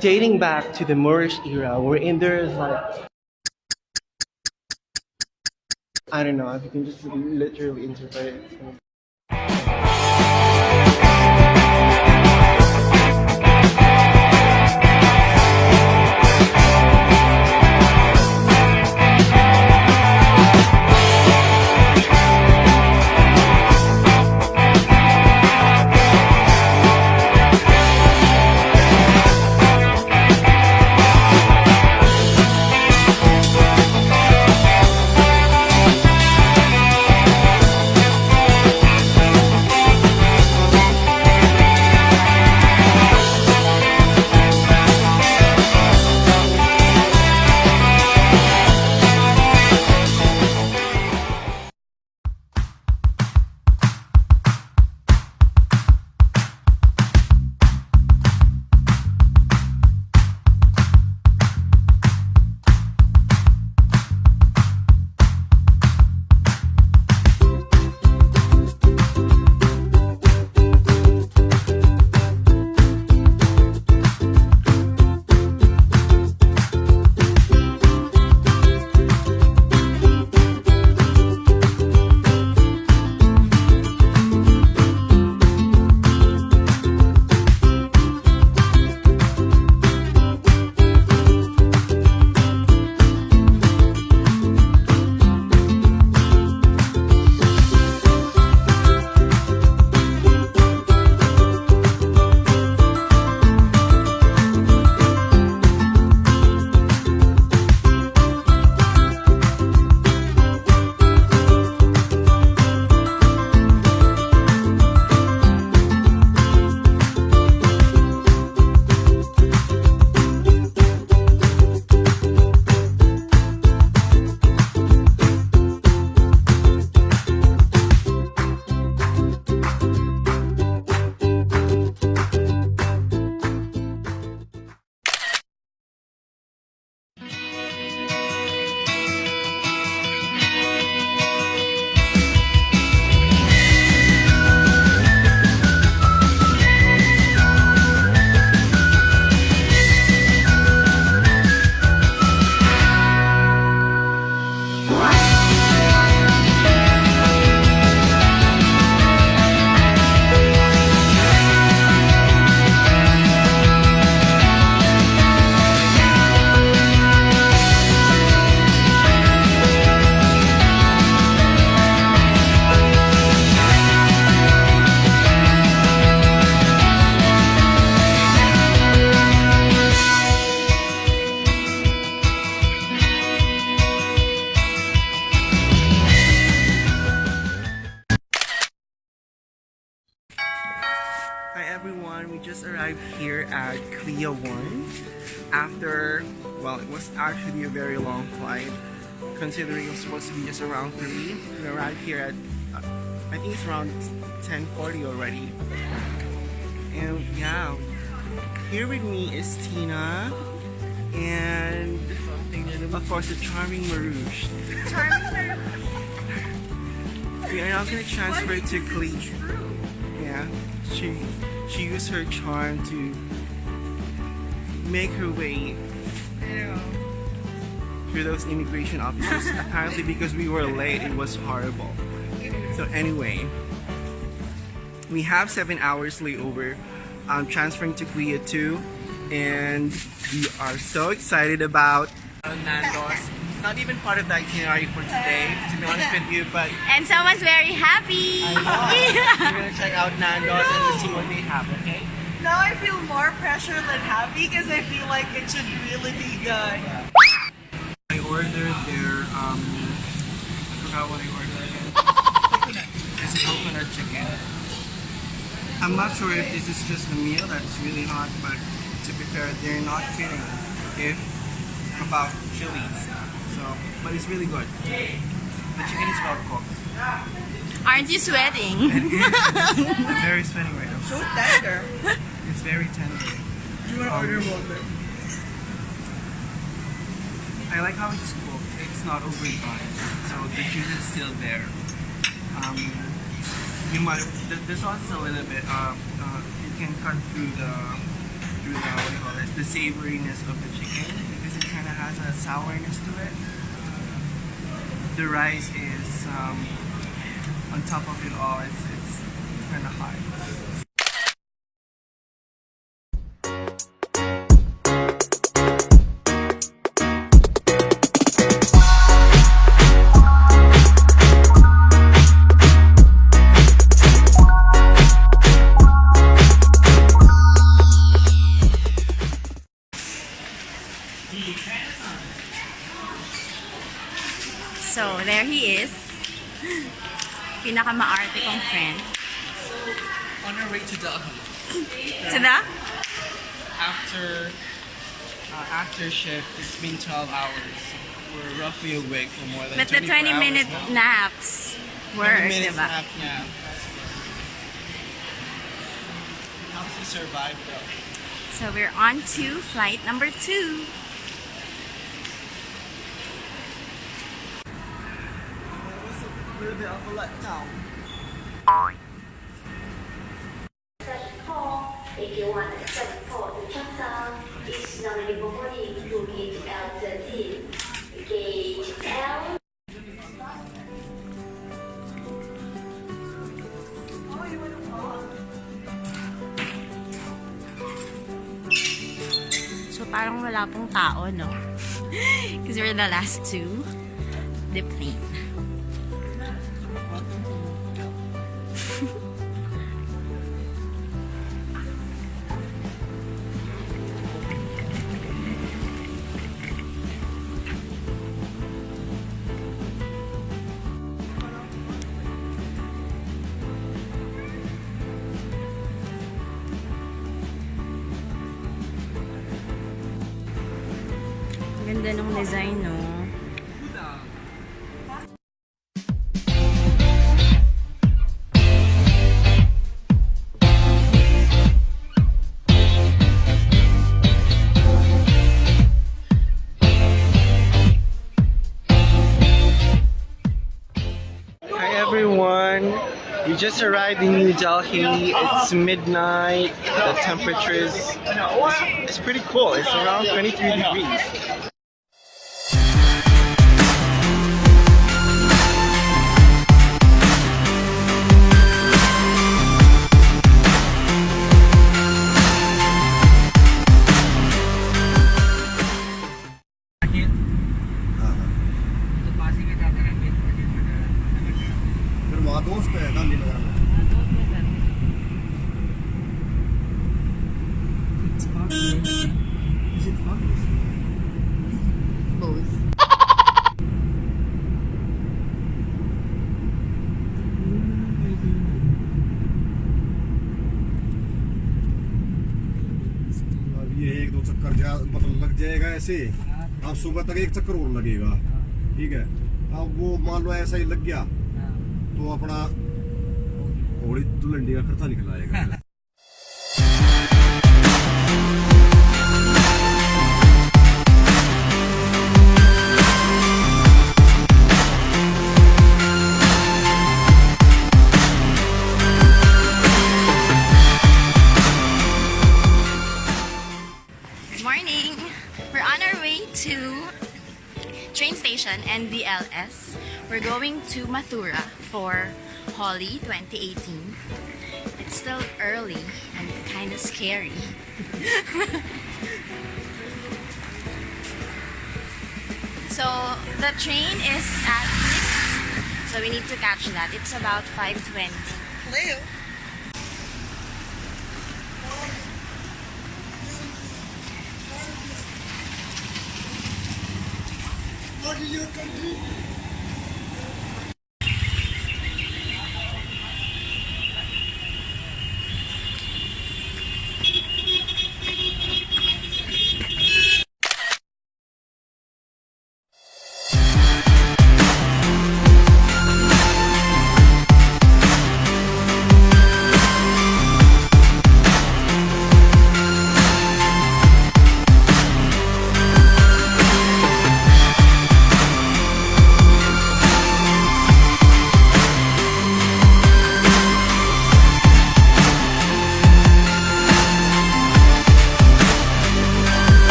dating back to the Moorish era, wherein there's like, I don't know if you can just literally interpret it. Hi everyone, we just arrived here at Korea 1 after, well, it was actually a very long flight considering it was supposed to be just around 3. We arrived here at, I think it's around 10:40 already. And yeah, here with me is Tina and of course the charming Marouche. We are now going to transfer to Klee. Yeah, she used her charm to make her way through those immigration officers. Apparently because we were late, it was horrible. So anyway, we have 7 hours layover. I'm transferring to Korea 2 and we are so excited about Nando's. It's not even part of the itinerary for today, to be honest with you, but And someone's very happy. I know. We're gonna check out Nando's and we'll see what they have, okay? Now I feel more pressure than happy because I feel like it should really be good. I ordered their I forgot what I ordered again. It's coconut chicken. I'm not sure if this is just the meal that's really hot, but to be fair, they're not kidding if about chilies. So, but it's really good. The chicken is well cooked. Aren't you sweating? I'm very sweaty right now. So tender. It's very tender. Do you want to order water? I like how it's cooked. It's not overdone, so the juice is still there. The sauce is a little bit. You can cut through what do you call this, the savoriness of the chicken because it kind of has a sourness to it. The rice is on top of it all. It's kind of hot. So, there he is. Pinaka-maarte kong friend. On our way to Delhi. To the? After shift, it's been 12 hours. We're roughly awake for more than But the 20-minute naps were, 20 minutes diba? nap, yeah. How to survive though? So, we're on to flight number 2. A little bit of a letdown. If you want to step forward to Cheongsam, it's now boarding to gate L13. Gate L. So, parang wala pong tao, no? Because we're the last to the plane. Ganda ng design, no? Hi everyone! We just arrived in New Delhi. It's midnight. The temperature is it's pretty cool. It's around 23 degrees. दोस्त है गांधी नगर में Both. अब ये एक दो चक्कर मतलब लग जाएगा ऐसे अब सुबह तक एक चक्कर और लगेगा ठीक है अब वो मान लो ऐसा ही लग गया तो अपना होली दुल्हन का खर्चा निकल आएगा Good morning! We're on our way to train station and DLS. We're going to Mathura for Holi 2018. It's still early and kind of scary. So the train is at 6, so we need to catch that. It's about 5:20. Hello. What is your country?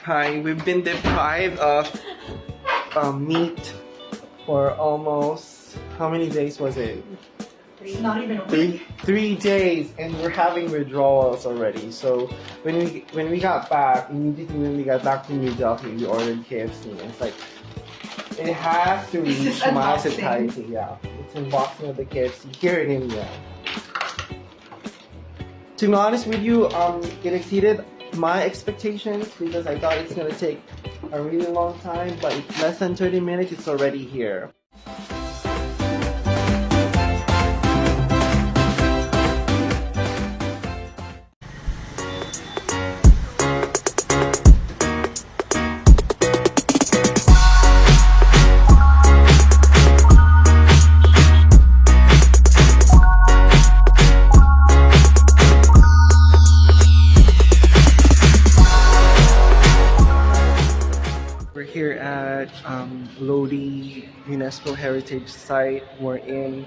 Hi, we've been deprived of meat for almost, how many days was it? Not even a week. Three days, and we're having withdrawals already. So when we got back, immediately when we got back to New Delhi, we ordered KFC. And it's like it has to This is reach my unboxing. satiety. Yeah, it's unboxing of the KFC here in India. To be honest with you, it exceeded my expectations because I thought it's gonna take a really long time, but it's less than 30 minutes. It's already here. We're here at Lodi UNESCO Heritage Site. We're in.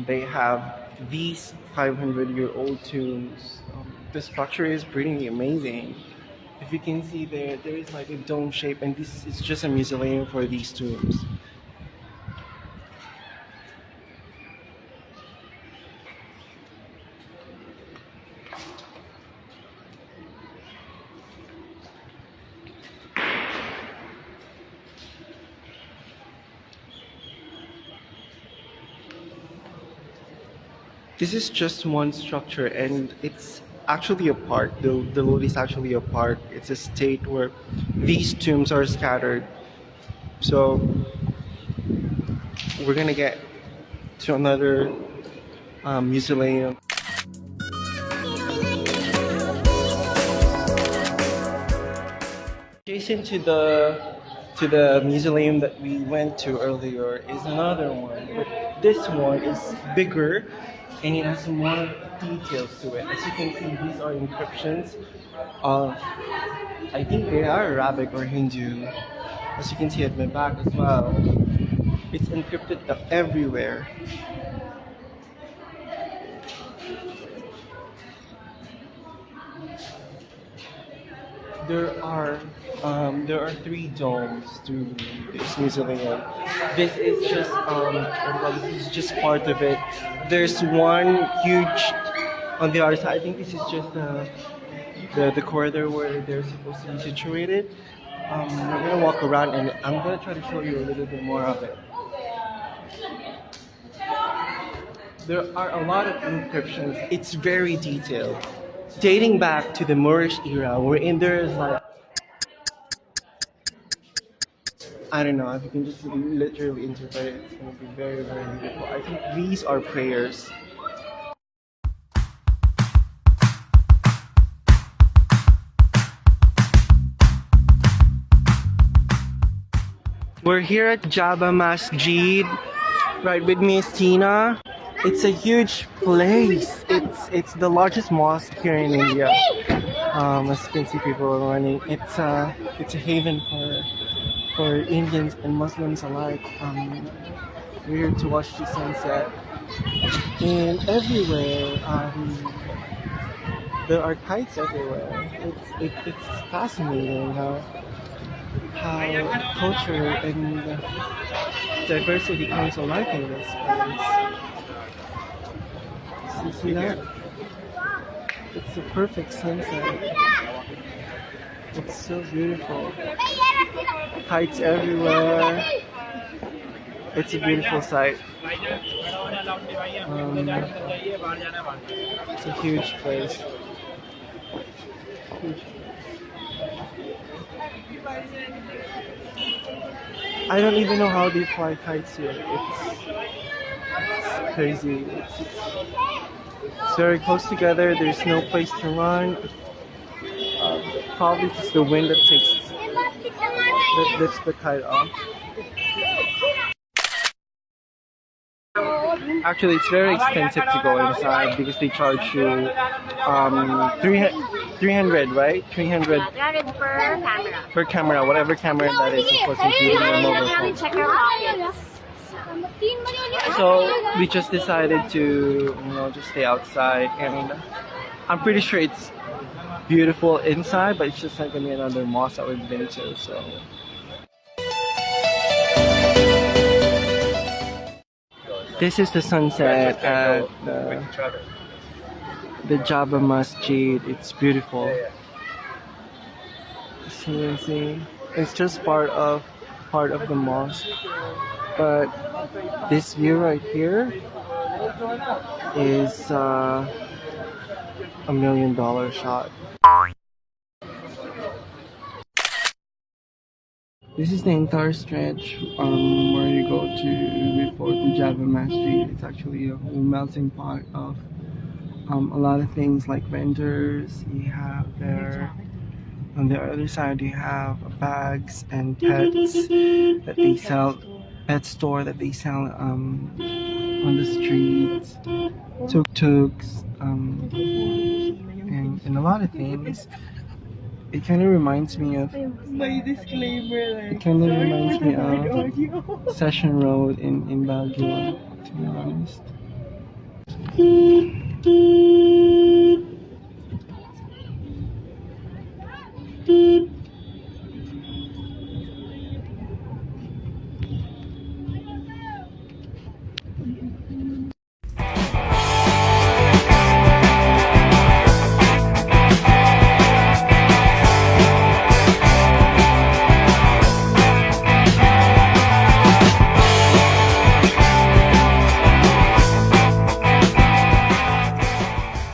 They have these 500-year-old tombs. The structure is pretty amazing. If you can see there is like a dome shape, and this is just a mausoleum for these tombs. This is just one structure, and it's actually a park. The Lodi is actually a park. It's a state where these tombs are scattered. So we're gonna get to another mausoleum. Adjacent to the mausoleum that we went to earlier is another one, but this one is bigger and it has more details to it. As you can see, these are inscriptions. I think they are Arabic or Hindu. As you can see at my back as well, it's encrypted everywhere. There are 3 domes to this mausoleum. This is just part of it. There's one huge on the other side. I think this is just the corridor where they're supposed to be situated. We're gonna walk around and I'm gonna try to show you a little bit more of it. There are a lot of inscriptions. It's very detailed. Dating back to the Moorish era, wherein there is like, I don't know, if you can just literally interpret it, it's going to be very, very beautiful. I think these are prayers. We're here at Jaba Masjid. Right with me is Tina. It's a huge place. It's the largest mosque here in India. As you can see, people are running. It's a haven for Indians and Muslims alike. We're here to watch the sunset. And everywhere, there are kites everywhere. It's fascinating how culture and diversity comes alive in this place. You see that? It's a perfect sunset. It's so beautiful. Kites everywhere. It's a beautiful sight. It's a huge place. I don't even know how they fly kites here. It's crazy. It's very close together. There's no place to run. Probably just the wind that lifts the kite off. Actually, it's very expensive to go inside because they charge you 300, right? 300 per camera. per camera, whatever camera that is, of course, including your mobile phone. Check our pockets. So we just decided to, just stay outside, and I'm pretty sure it's beautiful inside, but it's just like any other mosque that we've been to. So this is the sunset at the Java Masjid. It's beautiful. So you see, it's just part of the mosque, but this view right here is $1 million shot. This is the entire stretch where you go to before the Java Masjid. It's actually a whole melting pot of a lot of things like vendors. You have there on the other side you have bags and pets that they sell, pet store that they sell on the streets, tuk-tuks, and a lot of things. It kind of reminds me of. It kind of reminds me of Session Road in Baguio, to be honest.